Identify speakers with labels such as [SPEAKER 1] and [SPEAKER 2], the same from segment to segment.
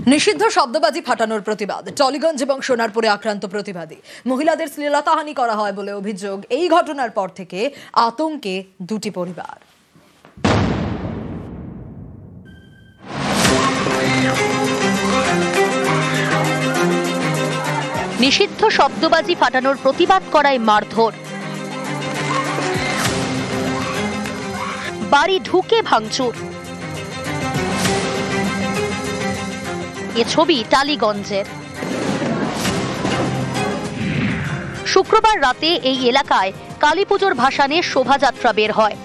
[SPEAKER 1] নিষিদ্ধ শব্দবাজি ফাটানোর প্রতিবাদ। টলিগঞ্জ এবং সোনারপুরে আক্রান্ত প্রতিবাদী মহিলাদের শ্লীলতাহানি করা হয় বলে অভিযোগ। এই ঘটনার পর থেকে আতঙ্কে দুটি পরিবার।
[SPEAKER 2] নিষিদ্ধ শব্দবাজি ফাটানোর প্রতিবাদ করায় মারধর, বাড়ি ঢুকে ভাঙচুর। এ ছবি টালিগঞ্জের। শুক্রবার রাতে এই এলাকায় কালীপুজোর ভাসানে শোভাযাত্রা বের হয়।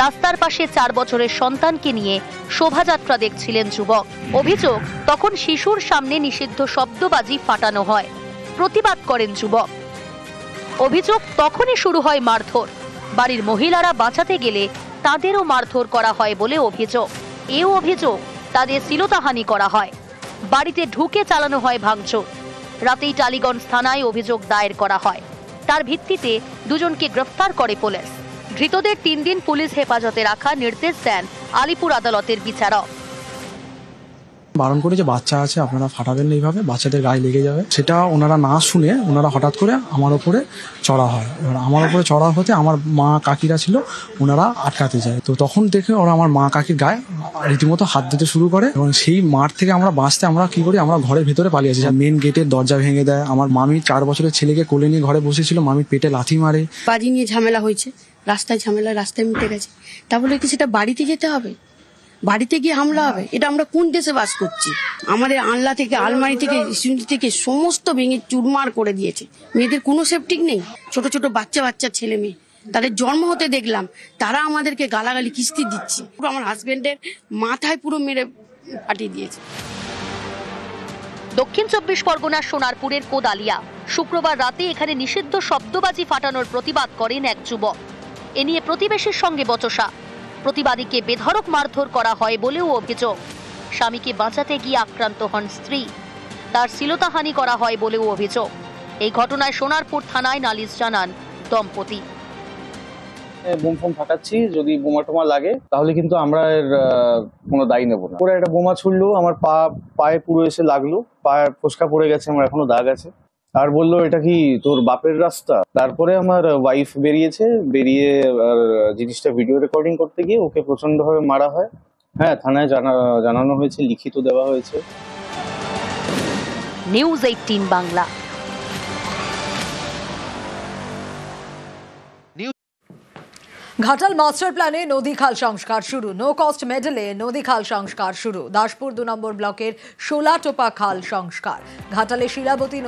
[SPEAKER 2] রাস্তার পাশে 4 বছরের সন্তানকে নিয়ে শোভাযাত্রা দেখছিলেন যুবক। অভিযোগ, তখন শিশুর সামনে নিষিদ্ধ শব্দবাজি ফাটানো হয়। প্রতিবাদ করেন যুবক। অভিযোগ, তখনই শুরু হয় মারধর। বাড়ির মহিলারা বাঁচাতে গেলে তাদেরও মারধর করা হয় বলে অভিযোগ। এও অভিযোগ, তাদের শ্লীলতাহানি করা হয়। বাড়িতে ঢুকে চালানো হয় ভাঙচুর। রাতেই টালিগঞ্জ থানায় অভিযোগ দায়ের করা হয়। তার ভিত্তিতে দুজনকে গ্রেফতার করে পুলিশ। ধৃতদের 3 দিন পুলিশ হেফাজতে রাখার নির্দেশ দেন আলিপুর আদালতের বিচারক।
[SPEAKER 3] বারণ করে যে বাচ্চা আছে আপনারা ফাটাবেন না, এইভাবে বাচ্চাদের গায়ে লেগে যাবে, সেটা ওনারা না শুনে ওনারা হঠাৎ করে আমার ওপরে চড়া হয়। এবার আমার ওপরে চড়া হতে আমার মা কাকিরা ছিল, ওনারা আটকাতে যায়। তো তখন দেখে ওরা আমার মা কাকির গায়ে রীতিমতো হাত দিতে শুরু করে এবং সেই মাঠ থেকে আমরা বাঁচতে আমরা কি করি, আমরা ঘরের ভেতরে পালিয়ে আসি। মেন গেটের দরজা ভেঙে দেয়। আমার মামি 4 বছরের ছেলেকে কোলে নিয়ে ঘরে বসেছিল, মামির পেটে লাথি মারে।
[SPEAKER 4] বাজি নিয়ে ঝামেলা হয়েছে, রাস্তায় ঝামেলা, রাস্তায় মিটে গেছে। তা বলে কি সেটা বাড়িতে যেতে হবে? বাড়িতে গিয়ে হামলা হবে? এটা আমরা কোন দেশে বাস করছি? আমাদের আনলা থেকে, আলমারি থেকে, সিঁড়ি থেকে সমস্ত ভেঙে চুরমার করে দিয়েছে। মেয়েদের কোনো সেফটিক নেই। ছোট ছোট বাচ্চা ছেলে মেয়ে, তাদের জন্ম হতে দেখলাম, তারা আমাদেরকে গালাগালি কিস্তি দিচ্ছে। পুরো আমার হাজবেন্ডের মাথায় পুরো মেরে পাঠিয়ে দিয়েছে।
[SPEAKER 2] দক্ষিণ 24 পরগনার সোনারপুরের কোদালিয়া। শুক্রবার রাতে এখানে নিষিদ্ধ শব্দবাজি ফাটানোর প্রতিবাদ করেন এক যুবক। এ নিয়ে প্রতিবেশীর সঙ্গে বচসা। প্রতিবাদীকে বেধড়ক মারধর করা হয় বলেও অভিযোগ। স্বামীকে বাঁচাতে গিয়ে আক্রান্ত হন স্ত্রী। তার শ্লীলতাহানি করা হয় বলেও অভিযোগ। এই ঘটনায় সোনারপুর থানায় নালিশ জানান দম্পতি।
[SPEAKER 5] বোম ফোম ফাটাচ্ছি, যদি বোমা টোমা লাগে তাহলে কিন্তু আমরা এর কোনো দায়ী নেবো না। পরে একটা বোমা ছুড়লো, আমার পায়ে পুরো এসে লাগলো, পায়ে ফোসকা পড়ে গেছে, আমার এখনো দাগ আছে। আর বললো, এটা কি তোর বাপের রাস্তা? তারপরে আমার ওয়াইফ বেরিয়ে আর জিনিসটা ভিডিও রেকর্ডিং করতে গিয়ে ওকে প্রচন্ড ভাবে মারা হয়। হ্যাঁ, থানায় জানানো হয়েছে, লিখিত দেওয়া হয়েছে।
[SPEAKER 2] নিউজ 18 বাংলা।
[SPEAKER 1] ঘাটাল মাস্টার প্ল্যানে নদী খাল সংস্কার শুরু। নো কস্ট মেডেলে নদী খাল সংস্কার শুরু। দাসপুর 2 নম্বর ব্লকের শোলাটোপা খাল সংস্কার। ঘাটালে শিলাবতী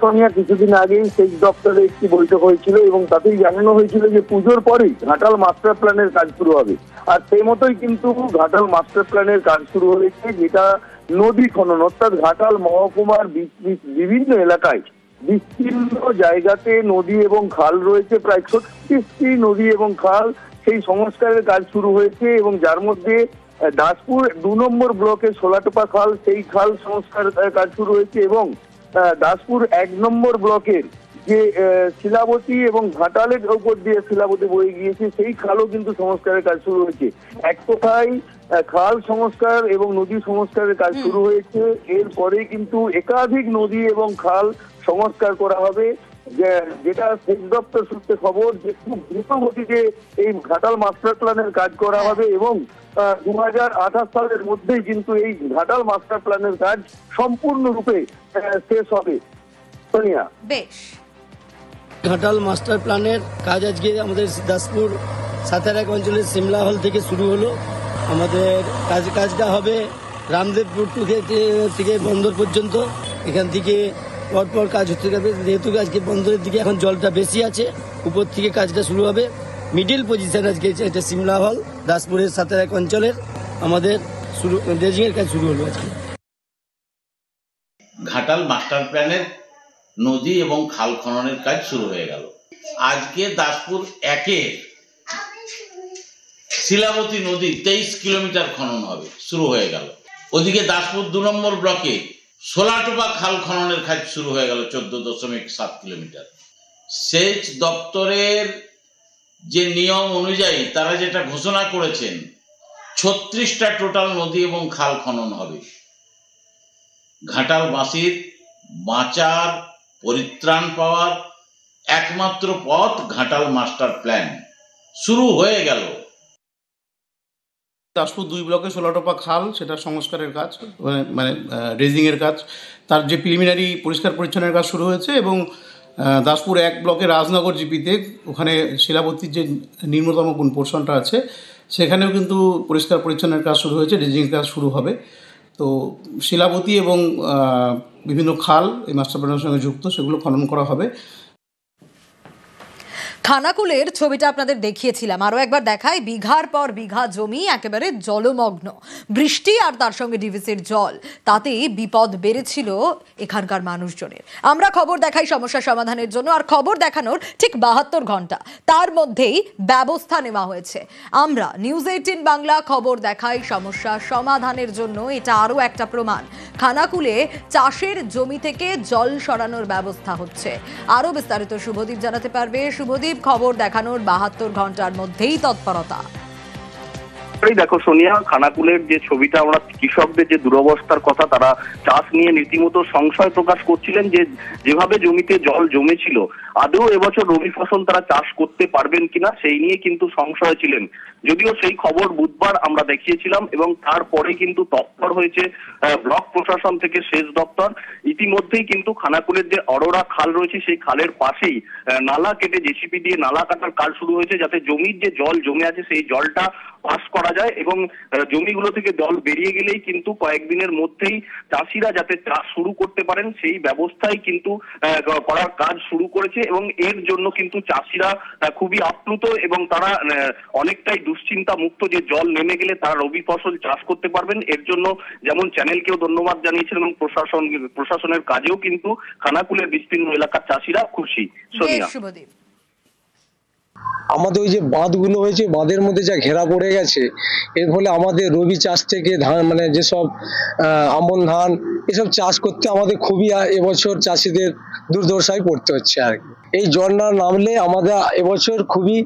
[SPEAKER 6] সোনিয়া, কিছুদিন আগেই সেচ দপ্তরে একটি বৈঠক হয়েছিল এবং তাতেই জানানো হয়েছিল যে পুজোর পরেই ঘাটাল মাস্টার প্ল্যানের কাজ শুরু হবে। আর সেই মতোই কিন্তু ঘাটাল মাস্টার প্ল্যানের কাজ শুরু হয়েছে, যেটা নদী খনন, অর্থাৎ ঘাটাল মহকুমার বিভিন্ন এলাকায় বিস্তীর্ণ জায়গাতে নদী এবং খাল রয়েছে, প্রায় 36টি নদী এবং খাল। সেই সংস্কারের কাজ শুরু হয়েছে এবং যার মধ্যে দাসপুর 2 নম্বর ব্লকের শোলাটোপা খাল, সেই খাল সংস্কার কাজ শুরু হয়েছে এবং দাসপুর 1 নম্বর ব্লকের যে শিলাবতী এবং ঘাটালের উপর দিয়ে শিলাবতী বয়ে গিয়েছে, সেই খালও কিন্তু সংস্কারের কাজ শুরু হয়েছে। এক কথায় খাল সংস্কার এবং নদী সংস্কারের কাজ শুরু হয়েছে। এরপরে কিন্তু একাধিক নদী এবং খাল সংস্কার করা হবে, যেটা সেচ দপ্তর সূত্রে খবর যে খুব দ্রুত গতিতে এই ঘাটাল মাস্টার প্ল্যানের কাজ করা হবে এবং 2028 সালের মধ্যেই কিন্তু এই ঘাটাল মাস্টার প্ল্যানের কাজ সম্পূর্ণরূপে শেষ হবে। সোনিয়া,
[SPEAKER 1] বেশ।
[SPEAKER 7] ঘাটাল মাস্টার প্ল্যানের কাজ আজকে আমাদের দাসপুর 7 অঞ্চলের সিমলা হল থেকে শুরু হলো। আমাদের কাজটা হবে রামদেবপুর থেকে বন্দর পর্যন্ত। এখান থেকে পরপর কাজ হতে যাবে, যেহেতু আজকে বন্দরের দিকে এখন জলটা বেশি আছে, উপর থেকে কাজটা শুরু হবে। মিডিল পজিশন আজকে এটা সিমলা হল, দাসপুরের 7 অঞ্চলের আমাদের ড্রেজিং এর কাজ শুরু হলো আজকে।
[SPEAKER 8] ঘাটাল মাস্টার প্ল্যানের নদী এবং খাল খননের কাজ শুরু হয়ে গেল। আজকে দাসপুর 1-এর শিলাবতী নদী 23 কিলোমিটার খনন হবে, শুরু হয়ে গেল। ওদিকে দাসপুর 2 নম্বর ব্লকে শোলাটোপা খাল খননের কাজ শুরু হয়ে গেল 14.7 কিলোমিটার। সেচ দপ্তরের যে নিয়ম অনুযায়ী তারা যেটা ঘোষণা করেছেন 36টা টোটাল নদী এবং খাল খনন হবে। ঘাটালবাসীর বাঁচার, পরিত্রাণ পাওয়ার একমাত্র পথ ঘাটাল মাস্টার প্ল্যান শুরু হয়ে গেল।
[SPEAKER 9] দাসপুর 2 ব্লকে 16টোপা খাল, সেটা সংস্কারের কাজ, মানে রেজিংয়ের কাজ, তার যে প্রিলিমিনারি পরিষ্কার পরিচ্ছন্নের কাজ শুরু হয়েছে। এবং দাসপুর 1 ব্লকে রাজনগর জিপিতে ওখানে শিলাবতীর যে নিম্নতম কোন পোর্শনটা আছে সেখানেও কিন্তু পরিষ্কার পরিচ্ছন্নের কাজ শুরু হয়েছে, রেজিংয়ের কাজ শুরু হবে। তো শিলাবতী এবং বিভিন্ন খাল এই মাস্টার প্ল্যানের সঙ্গে যুক্ত, সেগুলো খনন করা হবে।
[SPEAKER 1] খানাকুলের ছবিটা আপনাদের দেখিয়েছিলাম, আরো একবার দেখাই। বিঘার পর বিঘা জমি একেবারে জলমগ্ন, বৃষ্টি আর তার সঙ্গে ডিভিসির জল, তাতে বিপদ বেড়েছিল এখানকার মানুষজনের। আমরা খবর দেখাই সমস্যা সমাধানের জন্য, আর খবর দেখানোর ঠিক 72 ঘন্টা তার মধ্যেই ব্যবস্থা নেওয়া হয়েছে। আমরা নিউজ 18 বাংলা খবর দেখাই সমস্যা সমাধানের জন্য, এটা আরো একটা প্রমাণ। খানাকুলে চাষের জমি থেকে জল সরানোর ব্যবস্থা হচ্ছে। আরো বিস্তারিত শুভদীপ জানাতে পারবে। শুভদীপ, খবর দেখানোর 72 ঘন্টার মধ্যেই তৎপরতা।
[SPEAKER 6] দেখো সোনিয়া, খানাকুলের যে ছবিটা, আমরা কৃষকদের যে দুরবস্থার কথা, তারা চাষ নিয়ে রীতিমতো সংশয় প্রকাশ করছিলেন যে যেভাবে জমিতে জল জমেছিল, আদৌ এবছর রবি ফসল তারা চাষ করতে পারবেন কিনা সেই নিয়ে কিন্তু সংশয় ছিলেন। যদিও সেই খবর বুধবার আমরা দেখিয়েছিলাম এবং তারপরে কিন্তু তৎপর হয়েছে ব্লক প্রশাসন থেকে সেচ দপ্তর। ইতিমধ্যেই কিন্তু খানাকুলের যে অরোরা খাল রয়েছে সেই খালের পাশেই নালা কেটে জেসিপি দিয়ে নালা কাটার কাজ শুরু হয়েছে, যাতে জমির যে জল জমে আছে সেই জলটা পাস করা যায় এবং জমিগুলো থেকে জল বেরিয়ে গেলেই কিন্তু কয়েকদিনের মধ্যেই চাষিরা যাতে চাষ শুরু করতে পারেন সেই ব্যবস্থাই কিন্তু করার কাজ শুরু করেছে। এবং এর জন্য কিন্তু চাষিরা খুবই আপ্লুত এবং তারা অনেকটাই দুশ্চিন্তা মুক্ত যে জল নেমে গেলে তারা রবি ফসল চাষ করতে পারবেন। এর জন্য যেমন চ্যানেলকেও ধন্যবাদ জানিয়েছেন এবং প্রশাসনের কাজেও কিন্তু খানাকুলের বিস্তীর্ণ এলাকার চাষিরা খুশি। সোনিয়া,
[SPEAKER 10] আমাদের ওই যে বাঁধগুলো হয়েছে, বাঁধের মধ্যে যা ঘেরা পড়ে গেছে, এর ফলে আমাদের রবি চাষ থেকে ধান, মানে যেসব আমন ধান এসব চাষ করতে আমাদের খুবই এবছর চাষিদের দুর্দশায় পড়তে হচ্ছে আর কি। এই জল না নামলে আমাদের এবছর খুবই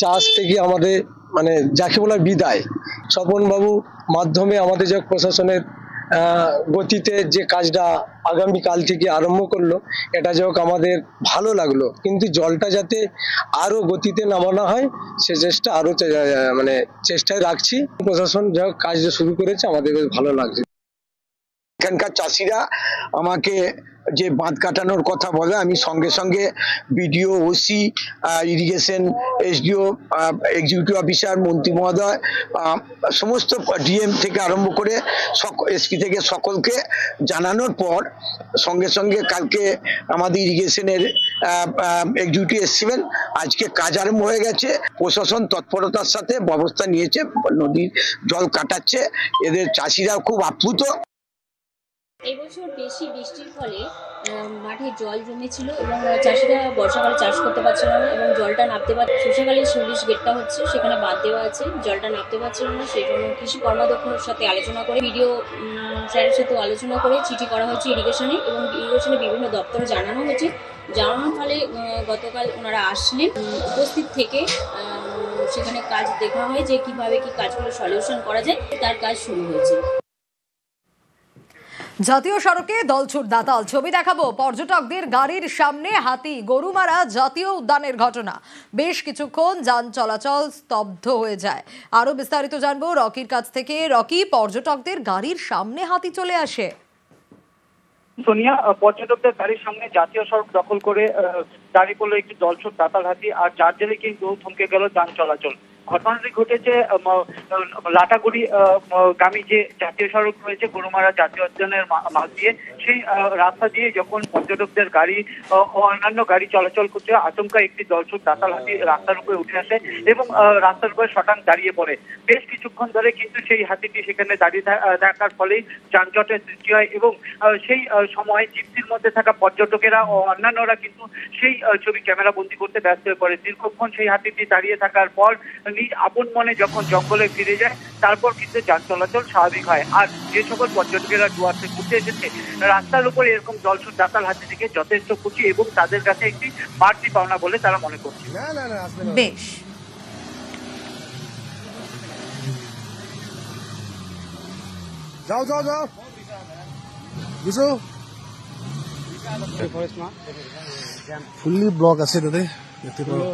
[SPEAKER 10] চাষ থেকে আমাদের মানে যাকে বলা বিদায়। স্বপনবাবু মাধ্যমে আমাদের যে প্রশাসনের গতিতে যে কাজটা আগামীকাল থেকে আরম্ভ করলো, এটা যাই হোক আমাদের ভালো লাগলো, কিন্তু জলটা যাতে আরো গতিতে নামানো হয় সে চেষ্টা আরো মানে চেষ্টায় রাখছি। প্রশাসন যাই হোক কাজ শুরু করেছে, আমাদের বেশ ভালো লাগছে।
[SPEAKER 11] এখানকার চাষিরা আমাকে যে বাঁধ কাটানোর কথা বলে, আমি সঙ্গে সঙ্গে BDO, OC, irrigation, SDO, executive officer, মন্ত্রী মহোদয়, সমস্ত ডিএম থেকে আরম্ভ করে এসপি থেকে সকলকে জানানোর পর সঙ্গে সঙ্গে কালকে আমাদের ইরিগেশনের এক্সিকিউটিভ এসছিলেন, আজকে কাজ আরম্ভ হয়ে গেছে। প্রশাসন তৎপরতার সাথে ব্যবস্থা নিয়েছে, নদীর জল কাটাচ্ছে, এদের চাষিরা খুব আপ্লুত।
[SPEAKER 12] এবছর বেশি বৃষ্টির ফলে মাঠে জল জমেছিল এবং চাষিরা বর্ষাকালে চাষ করতে পারছিল না এবং জলটা নামতে পারছে। শস্যকালে স্লুইস গেটটা হচ্ছে, সেখানে বাদ দেওয়া আছে, জলটা নামতে পারছিল না। সেই জন্য কৃষি কর্মাধ্যক্ষের সাথে আলোচনা করে, ভিডিও স্যারের সাথে আলোচনা করে চিঠি করা হয়েছে ইরিগেশনে এবং ইরিগেশনে বিভিন্ন দপ্তরে জানানো হয়েছে। জানানোর ফলে গতকাল ওনারা আসলেন, উপস্থিত থেকে সেখানে কাজ দেখা হয় যে কিভাবে কি কাজগুলো সলিউশন করা যায়, তার কাজ শুরু হয়েছে।
[SPEAKER 1] জাতীয় সড়কে দলছুট দাতাল, ছবি দেখাবো। পর্যটকদের গাড়ির সামনে হাতি, গরুমারা জাতীয় উদ্যানের ঘটনা। বেশ কিছুক্ষণ যান চলাচল স্তব্ধ হয়ে যায়। আরো বিস্তারিত জানবো রকির কাছ থেকে। রকি, পর্যটকদের গাড়ির সামনে হাতি চলে আসে।
[SPEAKER 13] সোনিয়া, পর্যটকদের গাড়ির সামনে জাতীয় সড়ক দখল করে দাঁড়িয়ে পড়লো একটি দলছুট দাতাল হাতি, আর যার জেরে কিন্তু থমকে গেল যান চলাচল। ঘটনাটি ঘটেছে লাটাগুড়ি গামী যে জাতীয় সড়ক রয়েছে গরুমারা জাতীয় উদ্যানের মাঝ দিয়ে, সেই রাস্তা দিয়ে যখন পর্যটকদের গাড়ি ও অন্যান্য গাড়ি চলাচল করছে, আচমকা একটি দলছুট দাতাল হাতি রাস্তার উপরে উঠে আসে এবং রাস্তার উপরে শটাং দাঁড়িয়ে পড়ে। বেশ কিছুক্ষণ ধরে কিন্তু সেই হাতিটি সেখানে দাঁড়িয়ে থাকার ফলেই যানজটের সৃষ্টি হয় এবং সেই সময় জিপসির মধ্যে থাকা পর্যটকেরা ও অন্যান্যরা কিন্তু সেই ছবি ক্যামেরা বন্দি করতে ব্যস্ত হয়ে পড়ে। দীর্ঘক্ষণ সেই হাতিটি দাঁড়িয়ে থাকার পর নিজ আপন মনে যখন জঙ্গলে ফিরে যায়, তারপর কিন্তু যান চলাচল স্বাভাবিক হয়। আর যে সকল পর্যটকেরা ডুয়ার্সে ঘুরতে এসেছে, রাস্তার উপরে এরকম দলছুট দাতাল হাতি থেকে যথেষ্ট খুশি এবং তাদের কাছে একটি বাড়তি পাওনা বলে তারা মনে করছে।
[SPEAKER 1] বেশ,
[SPEAKER 14] যাও যাও যাও বুঝছো ফুললি ব্লক আছে তাতে দেখতে পারো